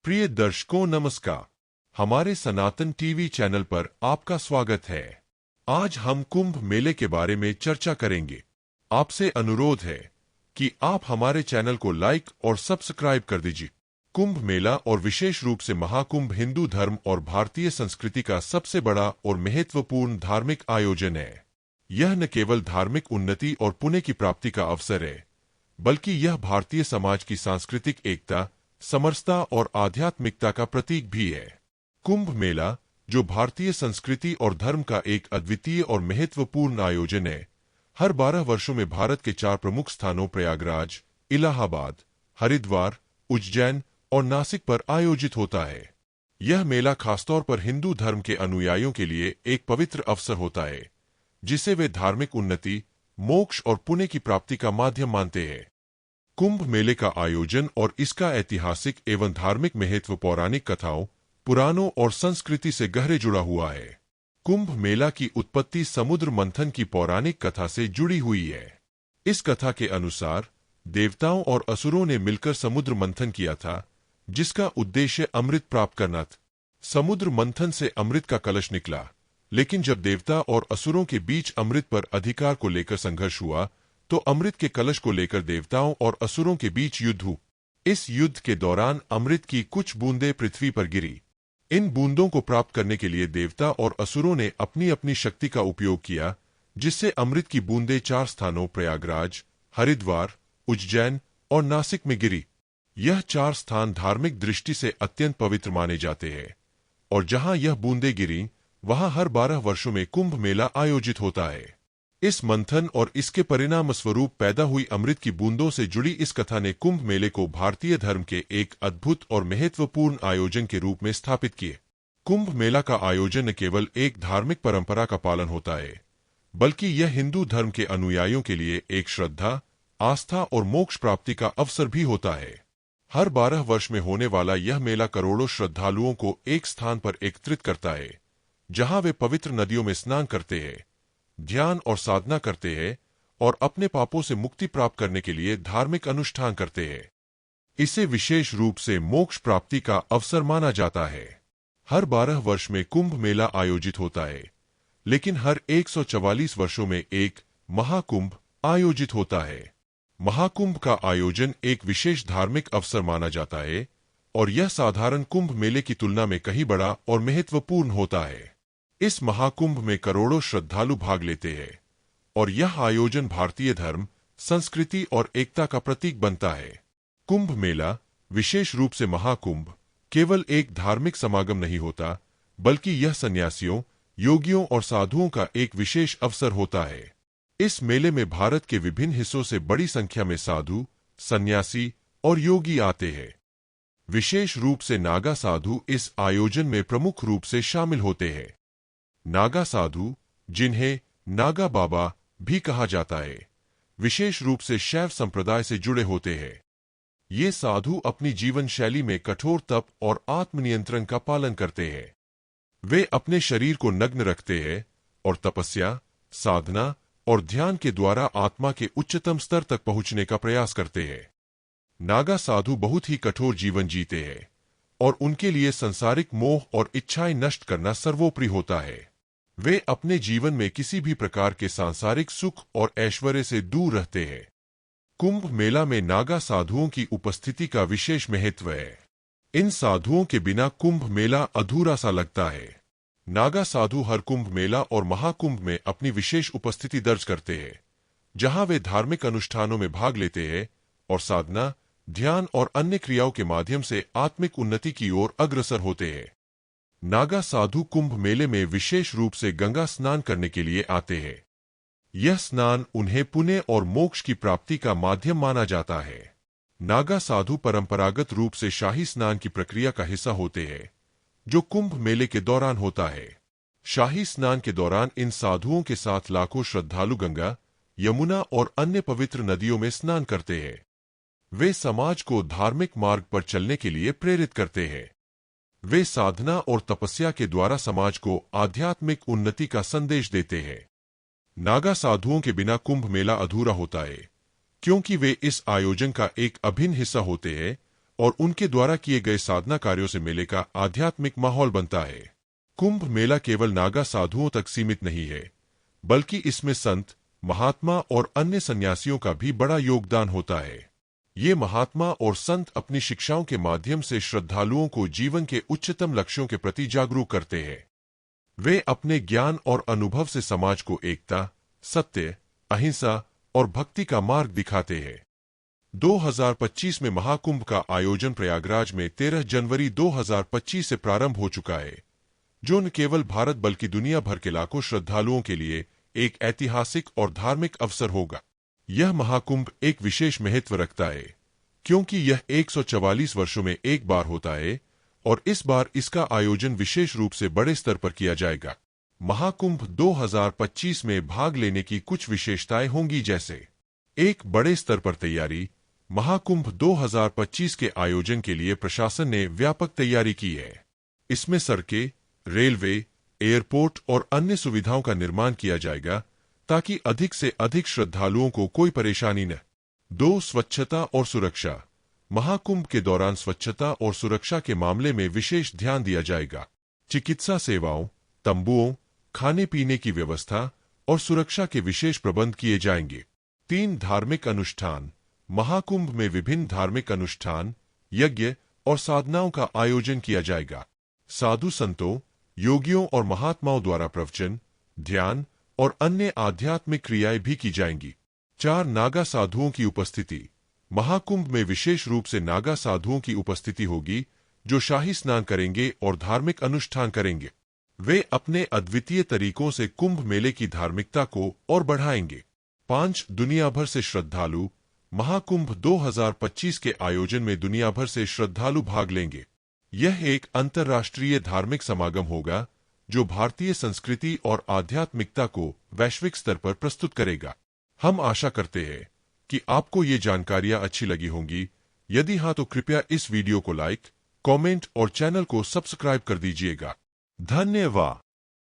प्रिय दर्शकों नमस्कार। हमारे सनातन टीवी चैनल पर आपका स्वागत है। आज हम कुंभ मेले के बारे में चर्चा करेंगे। आपसे अनुरोध है कि आप हमारे चैनल को लाइक और सब्सक्राइब कर दीजिए। कुंभ मेला और विशेष रूप से महाकुंभ हिंदू धर्म और भारतीय संस्कृति का सबसे बड़ा और महत्वपूर्ण धार्मिक आयोजन है। यह न केवल धार्मिक उन्नति और पुण्य की प्राप्ति का अवसर है, बल्कि यह भारतीय समाज की सांस्कृतिक एकता, समरसता और आध्यात्मिकता का प्रतीक भी है। कुंभ मेला, जो भारतीय संस्कृति और धर्म का एक अद्वितीय और महत्वपूर्ण आयोजन है, हर 12 वर्षों में भारत के 4 प्रमुख स्थानों प्रयागराज, इलाहाबाद, हरिद्वार, उज्जैन और नासिक पर आयोजित होता है। यह मेला खासतौर पर हिंदू धर्म के अनुयायियों के लिए एक पवित्र अवसर होता है, जिसे वे धार्मिक उन्नति, मोक्ष और पुण्य की प्राप्ति का माध्यम मानते हैं। कुंभ मेले का आयोजन और इसका ऐतिहासिक एवं धार्मिक महत्व पौराणिक कथाओं, पुराणों और संस्कृति से गहरे जुड़ा हुआ है। कुंभ मेला की उत्पत्ति समुद्र मंथन की पौराणिक कथा से जुड़ी हुई है। इस कथा के अनुसार देवताओं और असुरों ने मिलकर समुद्र मंथन किया था, जिसका उद्देश्य अमृत प्राप्त करना था। समुद्र मंथन से अमृत का कलश निकला, लेकिन जब देवता और असुरों के बीच अमृत पर अधिकार को लेकर संघर्ष हुआ, तो अमृत के कलश को लेकर देवताओं और असुरों के बीच युद्ध हुआ। इस युद्ध के दौरान अमृत की कुछ बूंदें पृथ्वी पर गिरी। इन बूंदों को प्राप्त करने के लिए देवता और असुरों ने अपनी अपनी शक्ति का उपयोग किया, जिससे अमृत की बूंदें 4 स्थानों प्रयागराज, हरिद्वार, उज्जैन और नासिक में गिरी। यह 4 स्थान धार्मिक दृष्टि से अत्यंत पवित्र माने जाते हैं, और जहां यह बूंदें गिरी, वहां हर 12 वर्षों में कुंभ मेला आयोजित होता है। इस मंथन और इसके परिणाम स्वरूप पैदा हुई अमृत की बूंदों से जुड़ी इस कथा ने कुंभ मेले को भारतीय धर्म के एक अद्भुत और महत्वपूर्ण आयोजन के रूप में स्थापित किए। कुंभ मेला का आयोजन न केवल एक धार्मिक परंपरा का पालन होता है, बल्कि यह हिंदू धर्म के अनुयायियों के लिए एक श्रद्धा, आस्था और मोक्ष प्राप्ति का अवसर भी होता है। हर 12 वर्ष में होने वाला यह मेला करोड़ों श्रद्धालुओं को एक स्थान पर एकत्रित करता है, जहां वे पवित्र नदियों में स्नान करते हैं, ध्यान और साधना करते हैं और अपने पापों से मुक्ति प्राप्त करने के लिए धार्मिक अनुष्ठान करते हैं। इसे विशेष रूप से मोक्ष प्राप्ति का अवसर माना जाता है। हर 12 वर्ष में कुंभ मेला आयोजित होता है, लेकिन हर 144 वर्षों में एक महाकुंभ आयोजित होता है। महाकुंभ का आयोजन एक विशेष धार्मिक अवसर माना जाता है, और यह साधारण कुंभ मेले की तुलना में कहीं बड़ा और महत्वपूर्ण होता है। इस महाकुंभ में करोड़ों श्रद्धालु भाग लेते हैं, और यह आयोजन भारतीय धर्म, संस्कृति और एकता का प्रतीक बनता है। कुंभ मेला, विशेष रूप से महाकुंभ, केवल एक धार्मिक समागम नहीं होता, बल्कि यह सन्यासियों, योगियों और साधुओं का एक विशेष अवसर होता है। इस मेले में भारत के विभिन्न हिस्सों से बड़ी संख्या में साधु, सन्यासी और योगी आते हैं। विशेष रूप से नागा साधु इस आयोजन में प्रमुख रूप से शामिल होते हैं। नागा साधु, जिन्हें नागा बाबा भी कहा जाता है, विशेष रूप से शैव संप्रदाय से जुड़े होते हैं। ये साधु अपनी जीवन शैली में कठोर तप और आत्मनियंत्रण का पालन करते हैं। वे अपने शरीर को नग्न रखते हैं और तपस्या, साधना और ध्यान के द्वारा आत्मा के उच्चतम स्तर तक पहुंचने का प्रयास करते हैं। नागा साधु बहुत ही कठोर जीवन जीते हैं, और उनके लिए सांसारिक मोह और इच्छाएं नष्ट करना सर्वोपरि होता है। वे अपने जीवन में किसी भी प्रकार के सांसारिक सुख और ऐश्वर्य से दूर रहते हैं। कुंभ मेला में नागा साधुओं की उपस्थिति का विशेष महत्व है। इन साधुओं के बिना कुंभ मेला अधूरा सा लगता है। नागा साधु हर कुंभ मेला और महाकुंभ में अपनी विशेष उपस्थिति दर्ज करते हैं, जहां वे धार्मिक अनुष्ठानों में भाग लेते हैं और साधना, ध्यान और अन्य क्रियाओं के माध्यम से आत्मिक उन्नति की ओर अग्रसर होते हैं। नागा साधु कुंभ मेले में विशेष रूप से गंगा स्नान करने के लिए आते हैं। यह स्नान उन्हें पुण्य और मोक्ष की प्राप्ति का माध्यम माना जाता है। नागा साधु परंपरागत रूप से शाही स्नान की प्रक्रिया का हिस्सा होते हैं, जो कुंभ मेले के दौरान होता है। शाही स्नान के दौरान इन साधुओं के साथ लाखों श्रद्धालु गंगा, यमुना और अन्य पवित्र नदियों में स्नान करते हैं। वे समाज को धार्मिक मार्ग पर चलने के लिए प्रेरित करते हैं। वे साधना और तपस्या के द्वारा समाज को आध्यात्मिक उन्नति का संदेश देते हैं। नागा साधुओं के बिना कुंभ मेला अधूरा होता है, क्योंकि वे इस आयोजन का एक अभिन्न हिस्सा होते हैं और उनके द्वारा किए गए साधना कार्यों से मेले का आध्यात्मिक माहौल बनता है। कुंभ मेला केवल नागा साधुओं तक सीमित नहीं है, बल्कि इसमें संत, महात्मा और अन्य सन्यासियों का भी बड़ा योगदान होता है। ये महात्मा और संत अपनी शिक्षाओं के माध्यम से श्रद्धालुओं को जीवन के उच्चतम लक्ष्यों के प्रति जागरूक करते हैं। वे अपने ज्ञान और अनुभव से समाज को एकता, सत्य, अहिंसा और भक्ति का मार्ग दिखाते हैं। 2025 में महाकुंभ का आयोजन प्रयागराज में 13 जनवरी 2025 से प्रारंभ हो चुका है, जो न केवल भारत बल्कि दुनिया भर के लाखों श्रद्धालुओं के लिए एक ऐतिहासिक और धार्मिक अवसर होगा। यह महाकुंभ एक विशेष महत्व रखता है, क्योंकि यह 144 वर्षों में एक बार होता है और इस बार इसका आयोजन विशेष रूप से बड़े स्तर पर किया जाएगा। महाकुंभ 2025 में भाग लेने की कुछ विशेषताएं होंगी, जैसे एक बड़े स्तर पर तैयारी। महाकुंभ 2025 के आयोजन के लिए प्रशासन ने व्यापक तैयारी की है। इसमें सड़कें, रेलवे, एयरपोर्ट और अन्य सुविधाओं का निर्माण किया जाएगा ताकि अधिक से अधिक श्रद्धालुओं को कोई परेशानी न। 2. स्वच्छता और सुरक्षा। महाकुंभ के दौरान स्वच्छता और सुरक्षा के मामले में विशेष ध्यान दिया जाएगा। चिकित्सा सेवाओं, तंबुओं, खाने पीने की व्यवस्था और सुरक्षा के विशेष प्रबंध किए जाएंगे। 3. धार्मिक अनुष्ठान। महाकुंभ में विभिन्न धार्मिक अनुष्ठान, यज्ञ और साधनाओं का आयोजन किया जाएगा। साधु संतों, योगियों और महात्माओं द्वारा प्रवचन, ध्यान और अन्य आध्यात्मिक क्रियाएं भी की जाएंगी। 4. नागा साधुओं की उपस्थिति। महाकुंभ में विशेष रूप से नागा साधुओं की उपस्थिति होगी, जो शाही स्नान करेंगे और धार्मिक अनुष्ठान करेंगे। वे अपने अद्वितीय तरीकों से कुंभ मेले की धार्मिकता को और बढ़ाएंगे। 5. दुनिया भर से श्रद्धालु। महाकुंभ 2025 के आयोजन में दुनिया भर से श्रद्धालु भाग लेंगे। यह एक अंतर्राष्ट्रीय धार्मिक समागम होगा, जो भारतीय संस्कृति और आध्यात्मिकता को वैश्विक स्तर पर प्रस्तुत करेगा। हम आशा करते हैं कि आपको ये जानकारियां अच्छी लगी होंगी। यदि हाँ, तो कृपया इस वीडियो को लाइक, कमेंट और चैनल को सब्सक्राइब कर दीजिएगा। धन्यवाद।